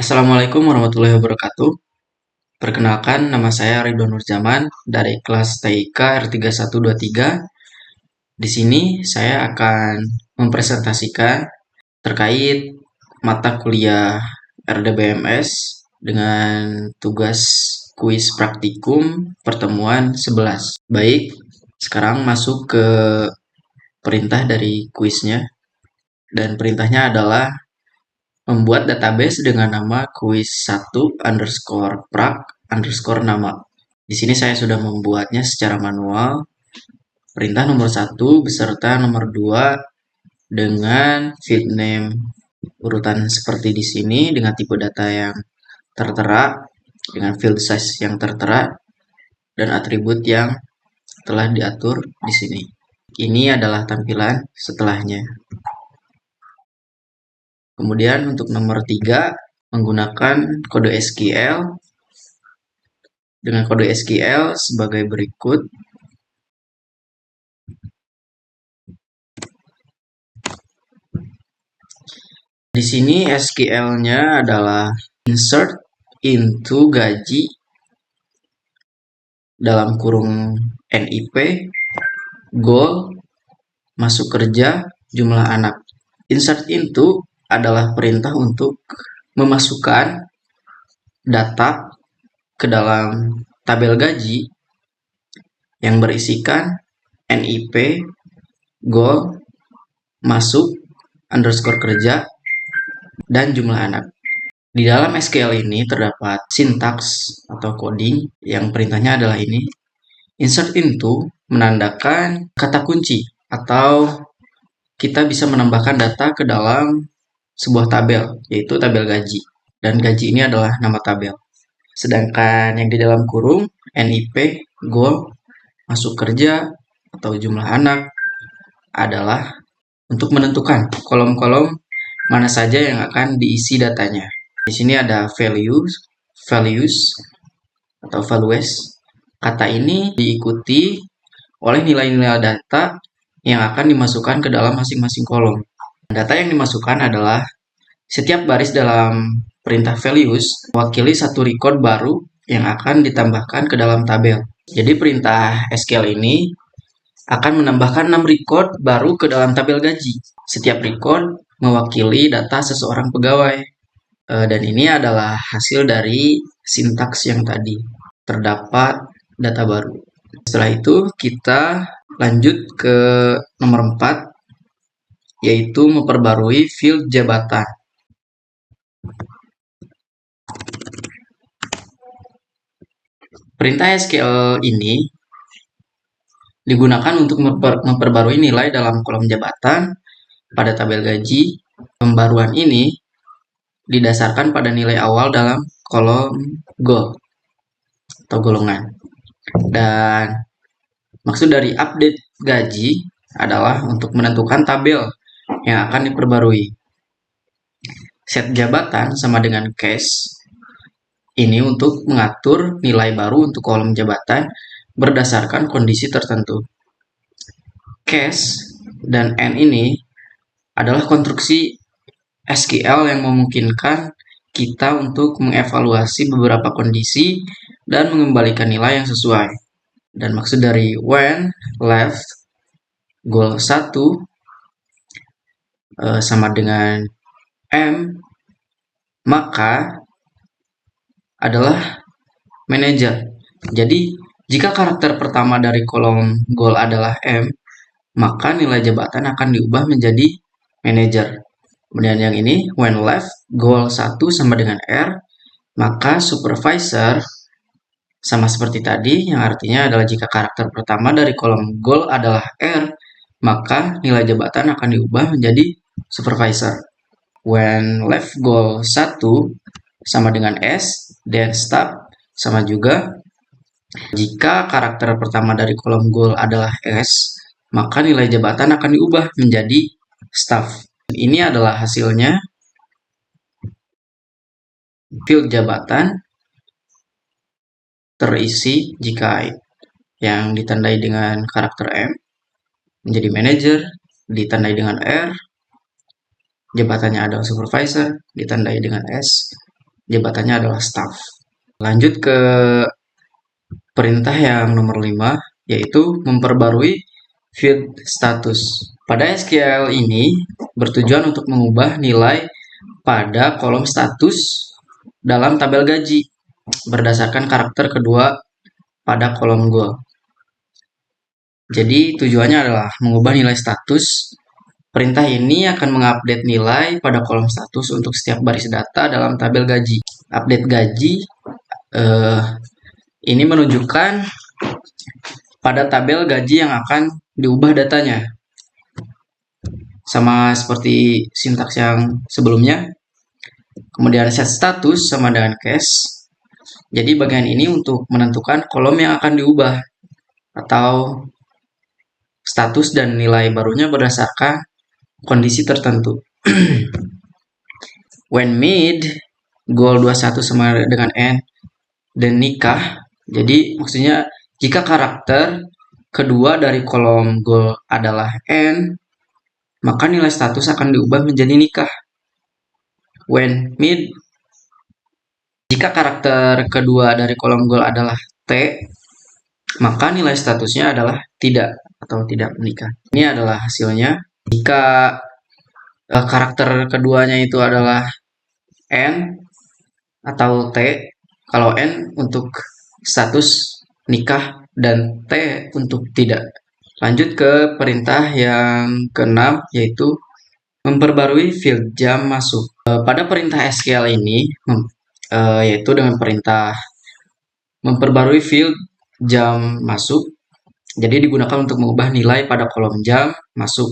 Assalamualaikum warahmatullahi wabarakatuh. Perkenalkan, nama saya Ridwan Nurjaman dari kelas TIK R3123. Di sini saya akan mempresentasikan terkait mata kuliah RDBMS dengan tugas kuis praktikum pertemuan 11. Baik, sekarang masuk ke perintah dari kuisnya. Dan perintahnya adalah membuat database dengan nama quiz1_prac_nama. Di sini saya sudah membuatnya secara manual. Perintah nomor 1 beserta nomor 2 dengan field name urutan seperti di sini dengan tipe data yang tertera, dengan field size yang tertera, dan atribut yang telah diatur di sini. Ini adalah tampilan setelahnya. Kemudian untuk nomor 3 menggunakan kode SQL dengan kode SQL sebagai berikut. Di sini SQL-nya adalah insert into gaji dalam kurung NIP, goal, masuk kerja, jumlah anak. Insert into adalah perintah untuk memasukkan data ke dalam tabel gaji yang berisikan NIP, goal, masuk, underscore kerja, dan jumlah anak. Di dalam SQL ini terdapat sintaks atau coding yang perintahnya adalah ini. Insert into menandakan kata kunci atau kita bisa menambahkan data ke dalam sebuah tabel, yaitu tabel gaji. Dan gaji ini adalah nama tabel. Sedangkan yang di dalam kurung NIP, goal, masuk kerja, atau jumlah anak adalah untuk menentukan kolom-kolom mana saja yang akan diisi datanya. Di sini ada values atau values. Kata ini diikuti oleh nilai-nilai data yang akan dimasukkan ke dalam masing-masing kolom. Data yang dimasukkan adalah setiap baris dalam perintah values mewakili satu record baru yang akan ditambahkan ke dalam tabel. Jadi perintah SQL ini akan menambahkan 6 record baru ke dalam tabel gaji. Setiap record mewakili data seseorang pegawai. Dan ini adalah hasil dari sintaks yang tadi. Terdapat data baru. Setelah itu kita lanjut ke nomor 4, yaitu memperbarui field jabatan. Perintah SQL ini digunakan untuk memperbarui nilai dalam kolom jabatan pada tabel gaji. Pembaruan ini didasarkan pada nilai awal dalam kolom goal atau golongan. Dan maksud dari update gaji adalah untuk menentukan tabel yang akan diperbarui. Set jabatan sama dengan case ini untuk mengatur nilai baru untuk kolom jabatan berdasarkan kondisi tertentu. Case dan N ini adalah konstruksi SQL yang memungkinkan kita untuk mengevaluasi beberapa kondisi dan mengembalikan nilai yang sesuai. Dan maksud dari when left goal 1 sama dengan M, maka adalah manager. Jadi jika karakter pertama dari kolom goal adalah M, maka nilai jabatan akan diubah menjadi manager. Kemudian yang ini, when left goal 1 sama dengan R, maka supervisor sama seperti tadi, yang artinya adalah jika karakter pertama dari kolom goal adalah R, maka nilai jabatan akan diubah menjadi supervisor. When left goal 1 sama dengan S, then stop sama juga. Jika karakter pertama dari kolom goal adalah S, maka nilai jabatan akan diubah menjadi staff. Ini adalah hasilnya field jabatan terisi jika yang ditandai dengan karakter M menjadi manager, ditandai dengan R, jabatannya adalah supervisor, ditandai dengan S, jabatannya adalah staff. Lanjut ke perintah yang nomor 5, yaitu memperbarui field status. Pada SQL ini bertujuan untuk mengubah nilai pada kolom status dalam tabel gaji berdasarkan karakter kedua pada kolom goal. Jadi tujuannya adalah mengubah nilai status. Perintah ini akan mengupdate nilai pada kolom status untuk setiap baris data dalam tabel gaji. Update gaji ini menunjukkan pada tabel gaji yang akan diubah datanya. Sama seperti sintaks yang sebelumnya. Kemudian set status sama dengan cache. Jadi bagian ini untuk menentukan kolom yang akan diubah atau status dan nilai barunya berdasarkan kondisi tertentu. When mid goal 21 sama dengan n dan nikah. Jadi maksudnya jika karakter kedua dari kolom goal adalah n, maka nilai status akan diubah menjadi nikah. When mid, jika karakter kedua dari kolom goal adalah t, maka nilai statusnya adalah tidak atau tidak menikah. Ini adalah hasilnya. Jika karakter keduanya itu adalah n atau t, kalau n untuk status nikah dan t untuk tidak. Lanjut ke perintah yang keenam, yaitu memperbarui field jam masuk. Pada perintah SQL ini, yaitu dengan perintah memperbarui field jam masuk, jadi digunakan untuk mengubah nilai pada kolom jam masuk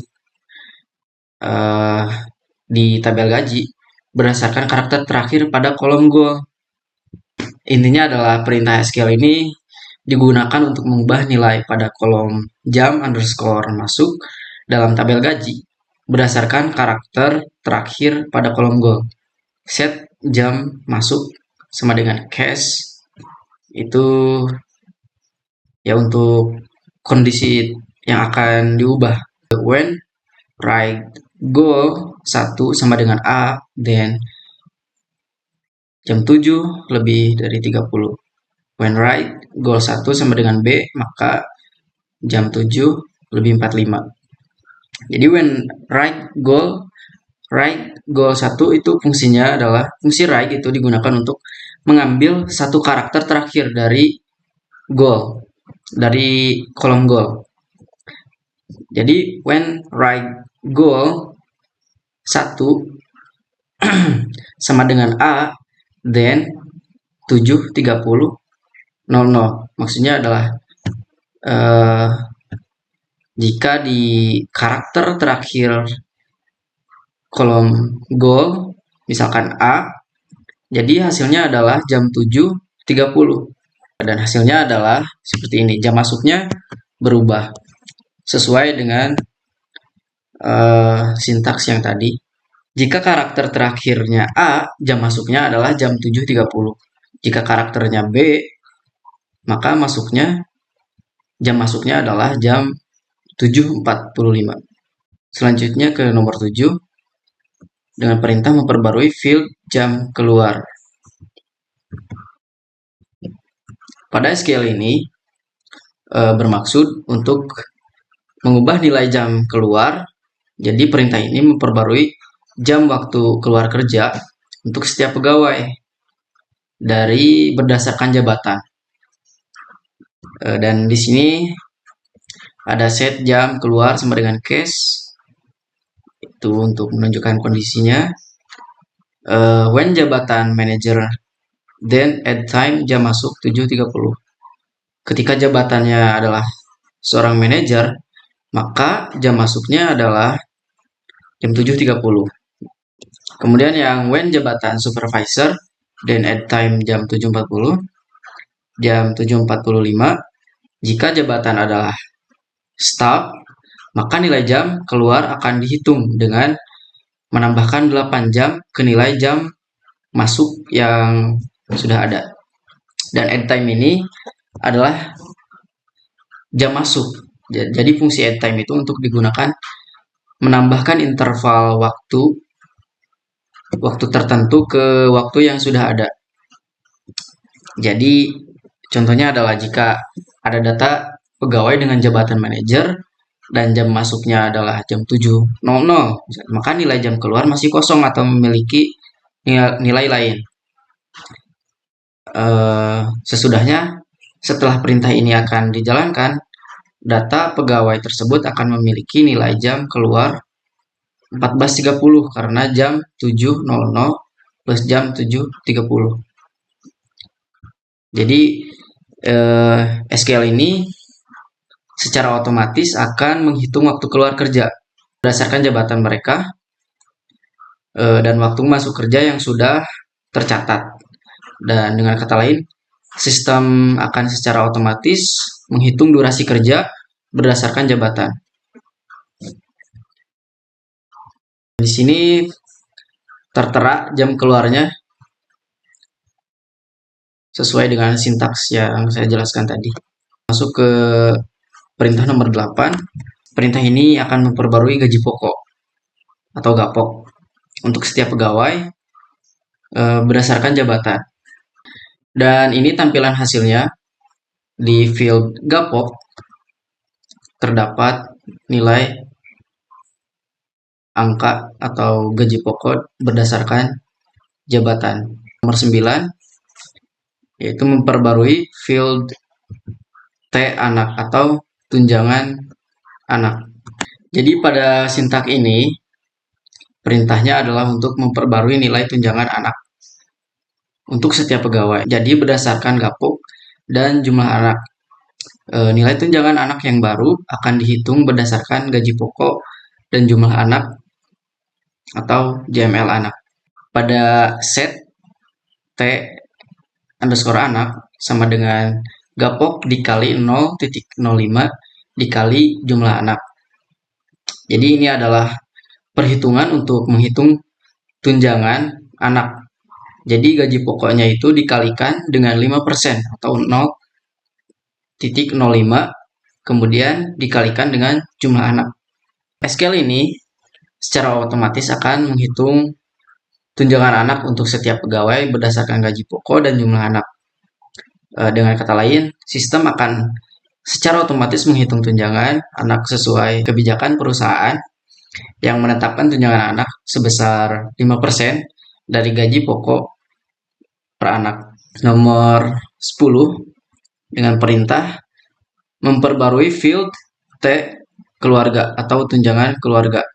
di tabel gaji berdasarkan karakter terakhir pada kolom goal. Intinya adalah perintah SQL ini digunakan untuk mengubah nilai pada kolom jam underscore masuk dalam tabel gaji berdasarkan karakter terakhir pada kolom goal. Set jam masuk sama dengan cache itu ya untuk kondisi yang akan diubah. When right goal 1 sama dengan A, then jam 7 lebih dari 30. When right goal 1 sama dengan B, maka jam 7 lebih 45. Jadi when right goal 1 itu fungsinya adalah fungsi right itu digunakan untuk mengambil satu karakter terakhir dari goal, dari kolom goal. Jadi when right goal 1 sama dengan A, then 7.30 00. Maksudnya adalah jika di karakter terakhir kolom goal misalkan A, jadi hasilnya adalah jam 7.30 dan hasilnya adalah seperti ini. Jam masuknya berubah sesuai dengan sintaks yang tadi. Jika karakter terakhirnya A, jam masuknya adalah jam 7.30. Jika karakternya B, maka jam masuknya adalah jam 7.45. Selanjutnya ke nomor 7 dengan perintah memperbarui field jam keluar. Pada SQL ini bermaksud untuk mengubah nilai jam keluar. Jadi perintah ini memperbarui jam waktu keluar kerja untuk setiap pegawai dari berdasarkan jabatan. Dan di sini ada set jam keluar sama dengan cache. Itu untuk menunjukkan kondisinya. When jabatan manager, then add time jam masuk 7.30. Ketika jabatannya adalah seorang manajer, maka jam masuknya adalah jam 7.30. Kemudian yang when jabatan supervisor, then add time jam 7.40, jam 7.45. Jika jabatan adalah staff, maka nilai jam keluar akan dihitung dengan menambahkan 8 jam ke nilai jam masuk yang sudah ada. Dan add time ini adalah jam masuk. Jadi fungsi add time itu untuk digunakan menambahkan interval waktu waktu tertentu ke waktu yang sudah ada. Jadi contohnya adalah jika ada data pegawai dengan jabatan manajer dan jam masuknya adalah jam 7.00, maka nilai jam keluar masih kosong atau memiliki nilai lain. Sesudahnya, setelah perintah ini akan dijalankan, data pegawai tersebut akan memiliki nilai jam keluar 14.30 karena jam 7.00 plus jam 7.30. Jadi SQL ini secara otomatis akan menghitung waktu keluar kerja berdasarkan jabatan mereka dan waktu masuk kerja yang sudah tercatat. Dan dengan kata lain, sistem akan secara otomatis menghitung durasi kerja berdasarkan jabatan. Di sini tertera jam keluarnya sesuai dengan sintaks yang saya jelaskan tadi. Masuk ke perintah nomor 8. Perintah ini akan memperbarui gaji pokok atau gapok untuk setiap pegawai berdasarkan jabatan. Dan ini tampilan hasilnya. Di field gapok terdapat nilai angka atau gaji pokok berdasarkan jabatan. Nomor 9 yaitu memperbarui field T anak atau tunjangan anak. Jadi pada sintak ini perintahnya adalah untuk memperbarui nilai tunjangan anak untuk setiap pegawai. Jadi berdasarkan gapok dan jumlah anak. Nilai tunjangan anak yang baru akan dihitung berdasarkan gaji pokok dan jumlah anak atau JML anak. Pada set T underscore anak sama dengan gapok dikali 0.05 dikali jumlah anak. Jadi ini adalah perhitungan untuk menghitung tunjangan anak. Jadi gaji pokoknya itu dikalikan dengan 5% atau 0.05 kemudian dikalikan dengan jumlah anak. SQL ini secara otomatis akan menghitung tunjangan anak untuk setiap pegawai berdasarkan gaji pokok dan jumlah anak. Dengan kata lain, sistem akan secara otomatis menghitung tunjangan anak sesuai kebijakan perusahaan yang menetapkan tunjangan anak sebesar 5% dari gaji pokok per anak. Nomor 10 dengan perintah memperbarui field T keluarga atau tunjangan keluarga.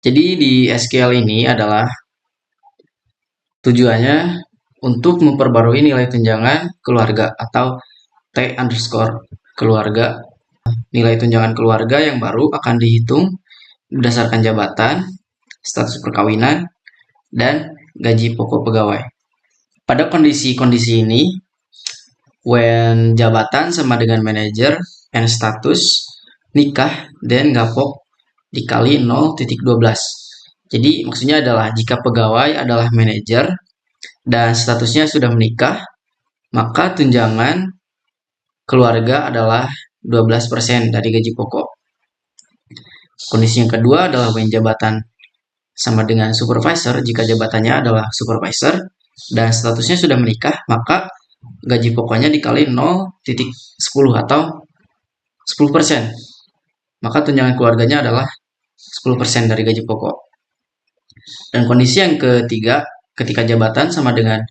Jadi di SQL ini adalah tujuannya untuk memperbarui nilai tunjangan keluarga atau T underscore keluarga. Nilai tunjangan keluarga yang baru akan dihitung berdasarkan jabatan, status perkawinan, dan gaji pokok pegawai. Pada kondisi-kondisi ini, when jabatan sama dengan manajer and status nikah dan gapok dikali 0.12. Jadi maksudnya adalah jika pegawai adalah manajer dan statusnya sudah menikah, maka tunjangan keluarga adalah 12% dari gaji pokok. Kondisi yang kedua adalah when jabatan sama dengan supervisor. Jika jabatannya adalah supervisor dan statusnya sudah menikah, maka gaji pokoknya dikali 0.10 atau 10%. Maka tunjangan keluarganya adalah 10% dari gaji pokok. Dan kondisi yang ketiga, ketika jabatan sama dengan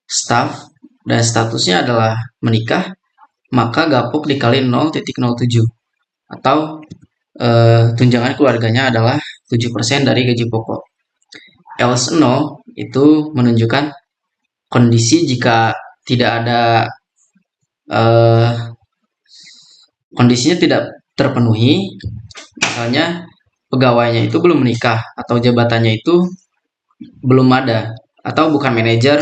staff dan statusnya adalah menikah, maka gapok dikali 0.07 atau tunjangan keluarganya adalah 7% dari gaji pokok. Else 0 itu menunjukkan kondisi jika tidak ada kondisinya tidak terpenuhi, misalnya pegawainya itu belum menikah atau jabatannya itu belum ada atau bukan manajer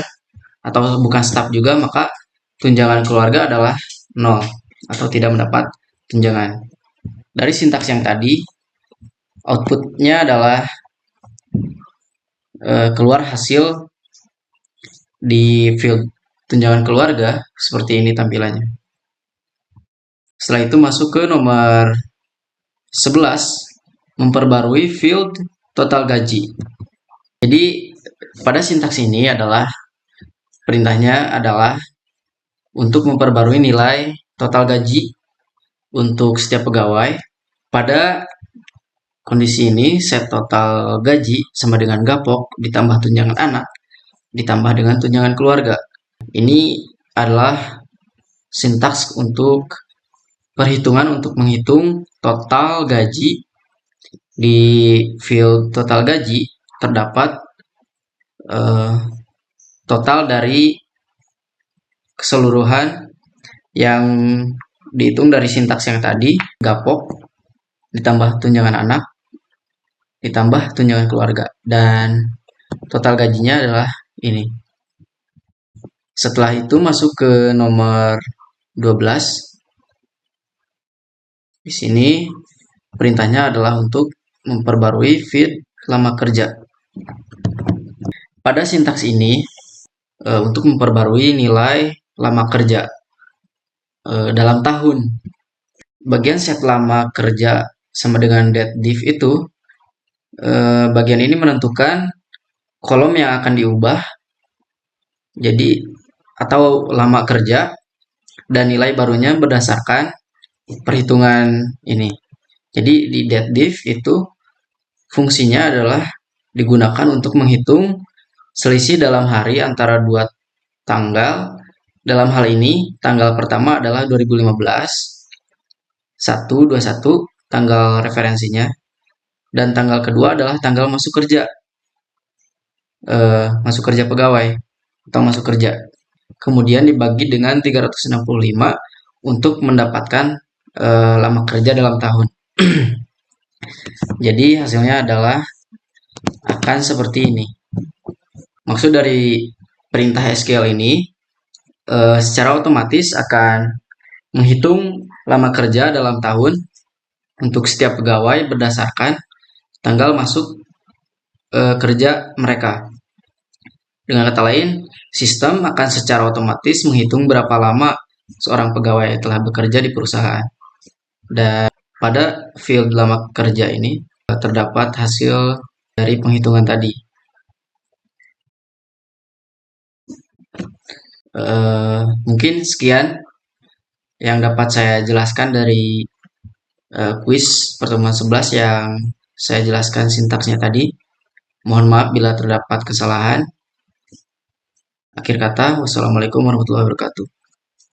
atau bukan staf juga, maka tunjangan keluarga adalah 0 atau tidak mendapat tunjangan. Dari sintaks yang tadi, outputnya adalah keluar hasil di field tunjangan keluarga seperti ini tampilannya. Setelah itu masuk ke nomor 11, memperbarui field total gaji. Jadi Pada sintaks ini adalah perintahnya adalah untuk memperbarui nilai total gaji untuk setiap pegawai. Pada kondisi ini, set total gaji sama dengan gapok ditambah tunjangan anak ditambah dengan tunjangan keluarga. Ini adalah sintaks untuk perhitungan untuk menghitung total gaji. Di field total gaji terdapat total dari keseluruhan yang dihitung dari sintaks yang tadi, gapok ditambah tunjangan anak ditambah tunjangan keluarga, dan total gajinya adalah ini. Setelah itu masuk ke nomor 12. Di sini perintahnya adalah untuk memperbarui feed lama kerja. Pada sintaks ini untuk memperbarui nilai lama kerja dalam tahun. Bagian set lama kerja sama dengan date div itu, bagian ini menentukan kolom yang akan diubah jadi atau lama kerja dan nilai barunya berdasarkan perhitungan ini. Jadi di date div itu fungsinya adalah digunakan untuk menghitung selisih dalam hari antara dua tanggal. Dalam hal ini tanggal pertama adalah 2015 1/21 tanggal referensinya, dan tanggal kedua adalah tanggal masuk kerja pegawai atau masuk kerja. Kemudian dibagi dengan 365 untuk mendapatkan lama kerja dalam tahun. Jadi hasilnya adalah akan seperti ini. Maksud dari perintah SQL ini secara otomatis akan menghitung lama kerja dalam tahun untuk setiap pegawai berdasarkan tanggal masuk kerja mereka. Dengan kata lain, sistem akan secara otomatis menghitung berapa lama seorang pegawai telah bekerja di perusahaan. Dan pada field lama kerja ini terdapat hasil dari penghitungan tadi. Mungkin sekian yang dapat saya jelaskan dari kuis pertemuan 11 yang saya jelaskan sintaksnya tadi. Mohon maaf bila terdapat kesalahan. Akhir kata, wassalamualaikum warahmatullahi wabarakatuh.